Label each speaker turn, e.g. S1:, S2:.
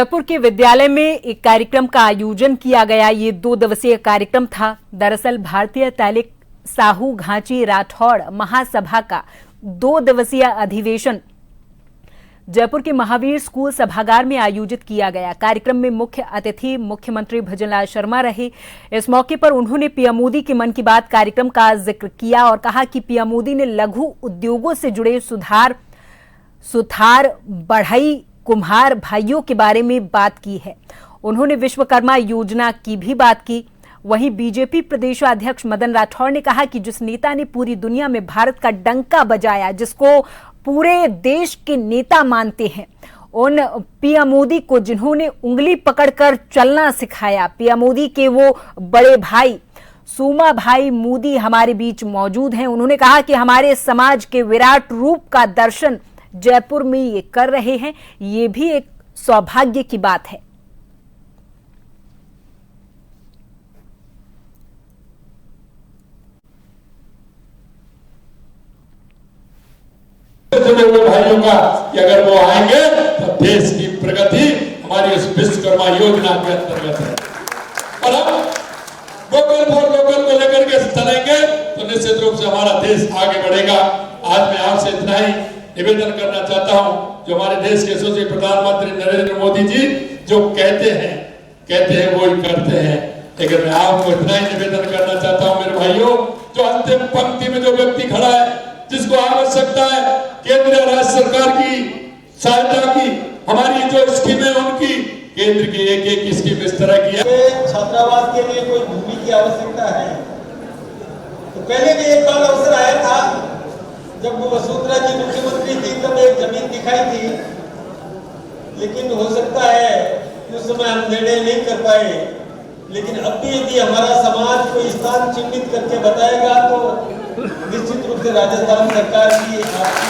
S1: जयपुर के विद्यालय में एक कार्यक्रम का आयोजन किया गया। ये 2 दिवसीय कार्यक्रम था। दरअसल भारतीय तैलिक साहू घाची राठौड़ महासभा का 2 दिवसीय अधिवेशन जयपुर के महावीर स्कूल सभागार में आयोजित किया गया। कार्यक्रम में मुख्य अतिथि मुख्यमंत्री भजनलाल शर्मा रहे। इस मौके पर उन्होंने पीएम मोदी के मन की बात कार्यक्रम का जिक्र किया और कहा कि पीएम मोदी ने लघु उद्योगों से जुड़े सुथार बढ़ई कुम्हार भाइयों के बारे में बात की है। उन्होंने विश्वकर्मा योजना की भी बात की। वहीं बीजेपी प्रदेश अध्यक्ष मदन राठौड़ ने कहा कि जिस नेता ने पूरी दुनिया में भारत का डंका बजाया, जिसको पूरे देश के नेता मानते हैं, उन पीएम मोदी को जिन्होंने उंगली पकड़कर चलना सिखाया, पीएम मोदी के वो बड़े भाई सूमा भाई मोदी हमारे बीच मौजूद हैं। उन्होंने कहा कि हमारे समाज के विराट रूप का दर्शन जयपुर में ये कर रहे हैं, ये भी एक सौभाग्य की बात है।
S2: जुड़े हुए भाइयों का कि अगर वो आएंगे तो देश की प्रगति हमारी उस विश्वकर्मा योजना के अंतर्गत है। और हम वोकल फॉर लोकल को लेकर के चलेंगे तो निश्चित रूप से हमारा देश आगे बढ़ेगा। आज मैं आपसे इतना ही निवेदन करना चाहता हूं, जो हमारे देश के यशस्वी प्रधानमंत्री नरेंद्र मोदी जी जो कहते हैं वो ही करते हैं। लेकिन मैं आपको इतना ही निवेदन करना चाहता हूं मेरे भाइयों, जो अंतिम पंक्ति में जो व्यक्ति खड़ा है, जिसको आवश्यकता है केंद्र और राज्य सरकार की सहायता की, हमारी जो स्कीम है उनकी, केंद्र की एक स्कीम इस तरह की है।
S3: छात्रावास के लिए कोई भूमि की आवश्यकता है तो पहले भी एक बार अवसर आया था जब वसुंधरा जी मुख्यमंत्री थी, तब एक जमीन दिखाई थी, लेकिन हो सकता है उस समय हम निर्णय नहीं कर पाए। लेकिन अब भी यदि हमारा समाज कोई स्थान चिन्हित करके बताएगा तो निश्चित रूप से राजस्थान सरकार की आपकी